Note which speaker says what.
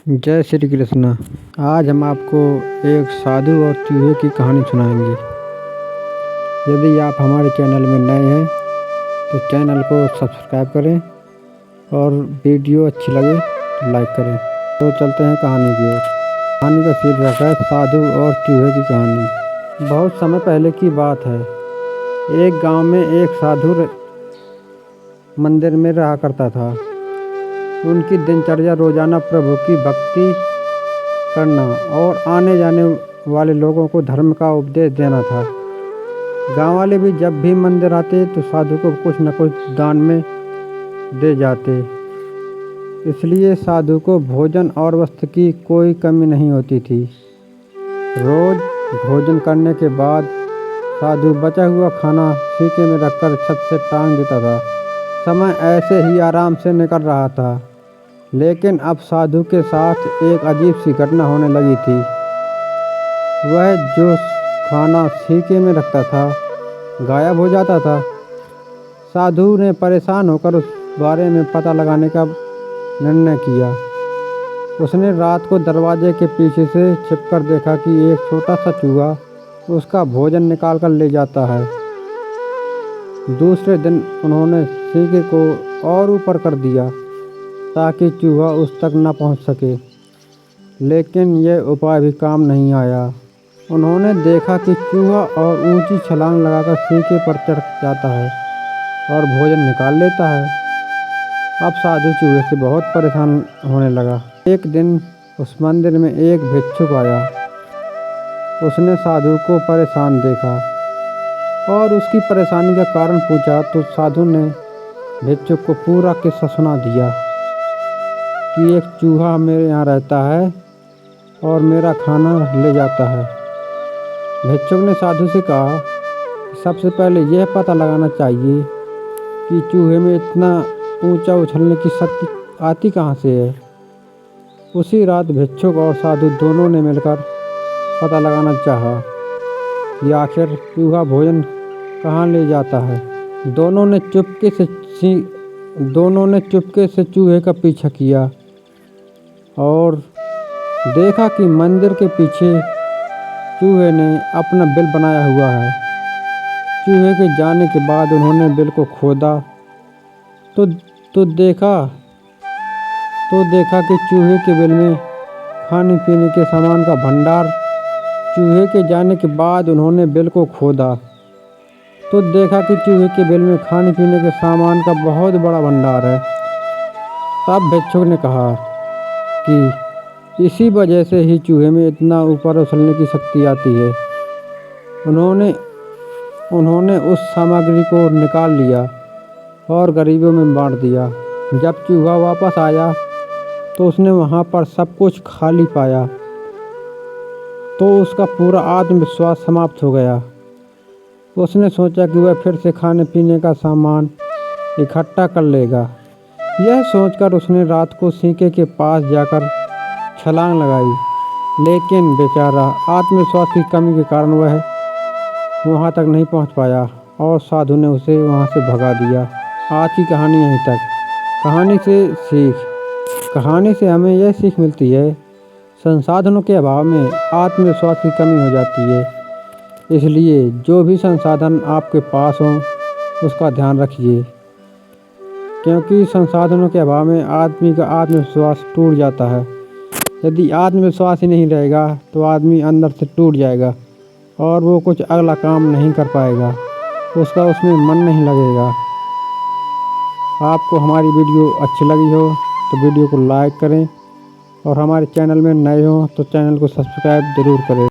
Speaker 1: जय श्री कृष्ण। आज हम आपको एक साधु और चूहे की कहानी सुनाएंगे। यदि आप हमारे चैनल में नए हैं तो चैनल को सब्सक्राइब करें और वीडियो अच्छी लगे तो लाइक करें। तो चलते हैं कहानी की ओर। कहानी का शीर्षक है साधु और चूहे की कहानी। बहुत समय पहले की बात है। एक गांव में एक साधु मंदिर में रहा करता था। उनकी दिनचर्या रोजाना प्रभु की भक्ति करना और आने जाने वाले लोगों को धर्म का उपदेश देना था। गांव वाले भी जब भी मंदिर आते तो साधु को कुछ न कुछ दान में दे जाते, इसलिए साधु को भोजन और वस्त्र की कोई कमी नहीं होती थी। रोज भोजन करने के बाद साधु बचा हुआ खाना सीके में रखकर छत से टांग देता था। समय ऐसे ही आराम से निकल रहा था, लेकिन अब साधु के साथ एक अजीब सी घटना होने लगी थी। वह जो खाना सीके में रखता था गायब हो जाता था। साधु ने परेशान होकर उस बारे में पता लगाने का निर्णय किया। उसने रात को दरवाजे के पीछे से छिपकर देखा कि एक छोटा सा चूहा उसका भोजन निकाल कर ले जाता है। दूसरे दिन उन्होंने सीके को और ऊपर कर दिया ताकि चूहा उस तक न पहुंच सके, लेकिन यह उपाय भी काम नहीं आया। उन्होंने देखा कि चूहा और ऊंची छलांग लगाकर सीके पर चढ़ जाता है और भोजन निकाल लेता है। अब साधु चूहे से बहुत परेशान होने लगा। एक दिन उस मंदिर में एक भिक्षुक आया। उसने साधु को परेशान देखा और उसकी परेशानी का कारण पूछा तो साधु ने भिक्षुक को पूरा किस्सा सुना दिया कि एक चूहा मेरे यहाँ रहता है और मेरा खाना ले जाता है। भिक्षुक ने साधु से कहा कि सबसे पहले यह पता लगाना चाहिए कि चूहे में इतना ऊंचा उछलने की शक्ति आती कहाँ से है। उसी रात भिक्षुक और साधु दोनों ने मिलकर पता लगाना चाहा कि आखिर चूहा भोजन कहाँ ले जाता है। दोनों ने चुपके से चूहे का पीछा किया और देखा कि मंदिर के पीछे चूहे ने अपना बिल बनाया हुआ है। चूहे के जाने के बाद उन्होंने बिल को खोदा तो देखा कि चूहे के बिल में खाने पीने के सामान का भंडार। चूहे के जाने के बाद उन्होंने बिल को खोदा तो देखा कि चूहे के बिल में खाने पीने के सामान का बहुत बड़ा भंडार है। तब भिक्षुक ने कहा कि इसी वजह से ही चूहे में इतना ऊपर उछलने की शक्ति आती है। उन्होंने उस सामग्री को निकाल लिया और गरीबों में बांट दिया। जब चूहा वापस आया तो उसने वहाँ पर सब कुछ खाली पाया तो उसका पूरा आत्मविश्वास समाप्त हो गया। उसने सोचा कि वह फिर से खाने पीने का सामान इकट्ठा कर लेगा। यह सोचकर उसने रात को सीके के पास जाकर छलांग लगाई, लेकिन बेचारा आत्मविश्वास की कमी के कारण वह वहां तक नहीं पहुंच पाया और साधु ने उसे वहां से भगा दिया। आज की कहानी यहीं तक। कहानी से हमें यह सीख मिलती है, संसाधनों के अभाव में आत्मविश्वास की कमी हो जाती है। इसलिए जो भी संसाधन आपके पास हो उसका ध्यान रखिए, क्योंकि संसाधनों के अभाव में आदमी का आत्मविश्वास टूट जाता है। यदि आत्मविश्वास ही नहीं रहेगा तो आदमी अंदर से टूट जाएगा और वो कुछ अगला काम नहीं कर पाएगा, उसका उसमें मन नहीं लगेगा। आपको हमारी वीडियो अच्छी लगी हो तो वीडियो को लाइक करें और हमारे चैनल में नए हो तो चैनल को सब्सक्राइब ज़रूर करें।